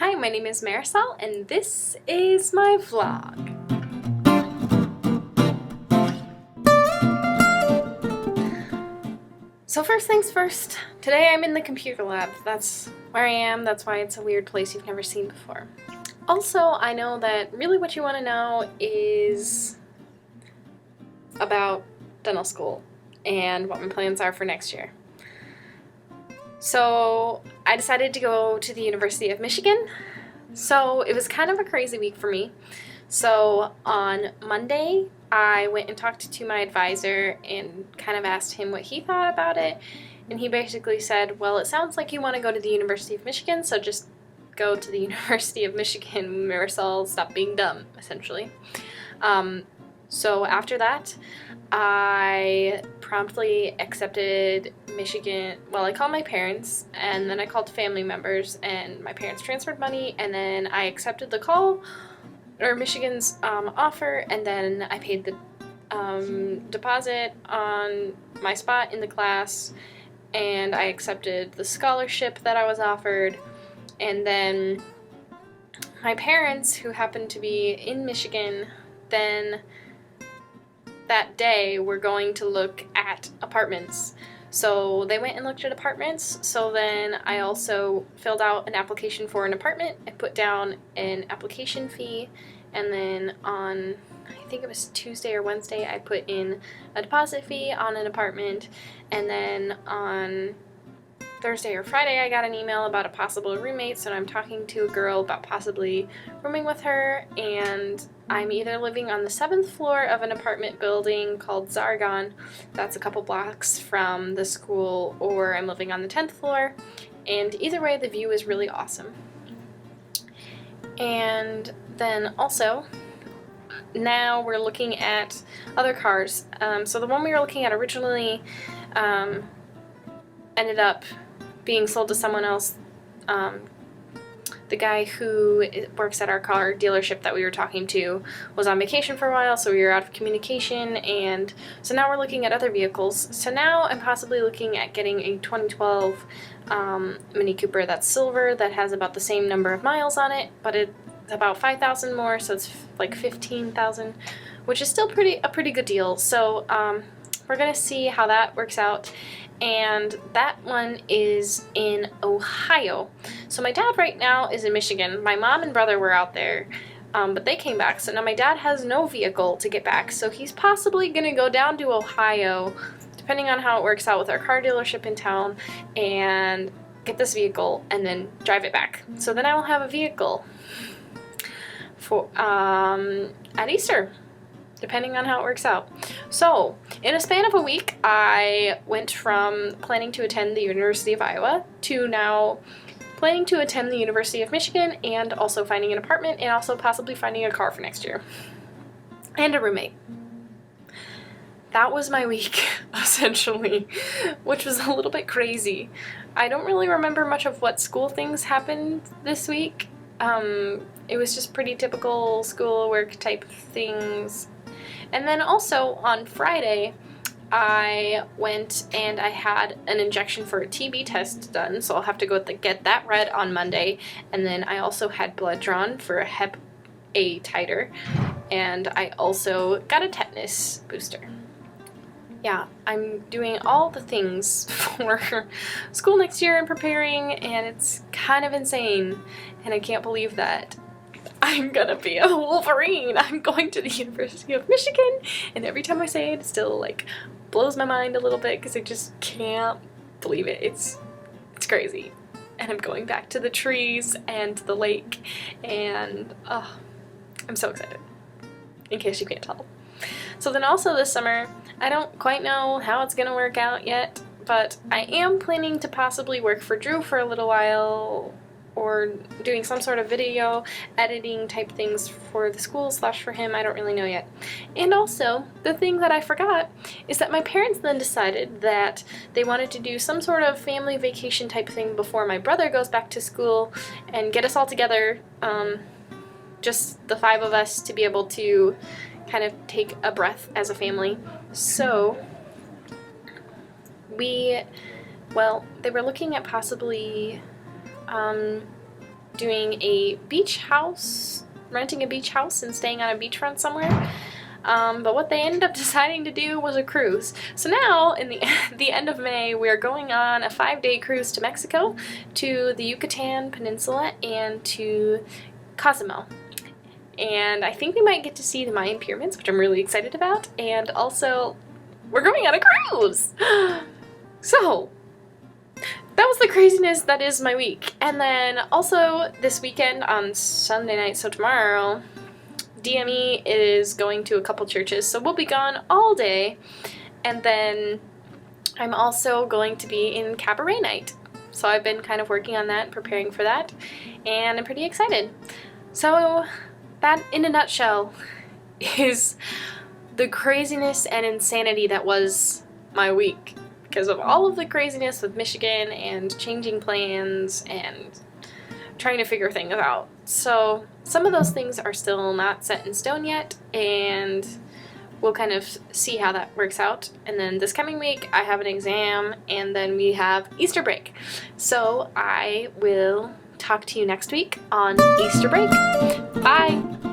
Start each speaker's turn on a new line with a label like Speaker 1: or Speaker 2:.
Speaker 1: Hi, my name is Marisol, and this is my vlog. So first things first, today I'm in the computer lab. That's where I am, that's why it's a weird place you've never seen before. Also, I know that really what you want to know is about dental school and what my plans are for next year. So I decided to go to the University of Michigan. So it was kind of a crazy week for me. So on Monday, I went and talked to my advisor and kind of asked him what he thought about it. And he basically said, well, it sounds like you want to go to the University of Michigan, so just go to the University of Michigan, Marisol, stop being dumb, essentially. So after that, I promptly accepted Michigan. Well, I called my parents, and then I called family members, and my parents transferred money, and then I accepted the call, or Michigan's offer, and then I paid the deposit on my spot in the class, and I accepted the scholarship that I was offered, and then my parents, who happened to be in Michigan, then that day we're going to look at apartments. So they went and looked at apartments. So then I also filled out an application for an apartment. I put down an application fee, and then on, I think it was Tuesday or Wednesday, I put in a deposit fee on an apartment, and then on Thursday or Friday I got an email about a possible roommate, so I'm talking to a girl about possibly rooming with her, and I'm either living on the 7th floor of an apartment building called Zargon, that's a couple blocks from the school, or I'm living on the 10th floor, and either way the view is really awesome. And then also, now we're looking at other cars. So the one we were looking at originally ended up being sold to someone else. The guy who works at our car dealership that we were talking to was on vacation for a while, so we were out of communication, and so now we're looking at other vehicles. So now I'm possibly looking at getting a 2012 Mini Cooper that's silver, that has about the same number of miles on it, but it's about 5,000 more, so it's like 15,000, which is still a pretty good deal. So we're gonna see how that works out. And that one is in Ohio. So my dad right now is in Michigan. My mom and brother were out there, but they came back. So now my dad has no vehicle to get back. So he's possibly going to go down to Ohio, depending on how it works out with our car dealership in town, and get this vehicle and then drive it back. So then I will have a vehicle for at Easter, depending on how it works out. So, in a span of a week, I went from planning to attend the University of Iowa to now planning to attend the University of Michigan, and also finding an apartment, and also possibly finding a car for next year. And a roommate. That was my week, essentially, which was a little bit crazy. I don't really remember much of what school things happened this week. It was just pretty typical schoolwork type things. And then also on Friday, I went and I had an injection for a TB test done, so I'll have to go get that read on Monday. And then I also had blood drawn for a Hep A titer, and I also got a tetanus booster. Yeah, I'm doing all the things for school next year and preparing, and it's kind of insane, and I can't believe that I'm gonna be a Wolverine. I'm going to the University of Michigan, and every time I say it, it still like blows my mind a little bit because I just can't believe it. It's crazy. And I'm going back to the trees and to the lake, and I'm so excited, in case you can't tell. So then also this summer, I don't quite know how it's gonna work out yet, but I am planning to possibly work for Drew for a little while, or doing some sort of video editing type things for the school / for him. I don't really know yet. And also, the thing that I forgot is that my parents then decided that they wanted to do some sort of family vacation type thing before my brother goes back to school, and get us all together, just the 5 of us, to be able to kind of take a breath as a family. So they were looking at possibly doing a beach house, renting a beach house and staying on a beachfront somewhere. But what they ended up deciding to do was a cruise. So now, in the end of May, we are going on a 5-day cruise to Mexico, to the Yucatan Peninsula, and to Cozumel. And I think we might get to see the Mayan pyramids, which I'm really excited about. And also, we're going on a cruise! So, that was the craziness that is my week. And then also this weekend on Sunday night, so tomorrow, DME is going to a couple churches, so we'll be gone all day. And then I'm also going to be in cabaret night. So I've been kind of working on that, preparing for that, and I'm pretty excited. So that, in a nutshell, is the craziness and insanity that was my week. Because of all of the craziness with Michigan and changing plans and trying to figure things out. So some of those things are still not set in stone yet, and we'll kind of see how that works out. And then this coming week I have an exam, and then we have Easter break. So I will talk to you next week on Easter break. Bye!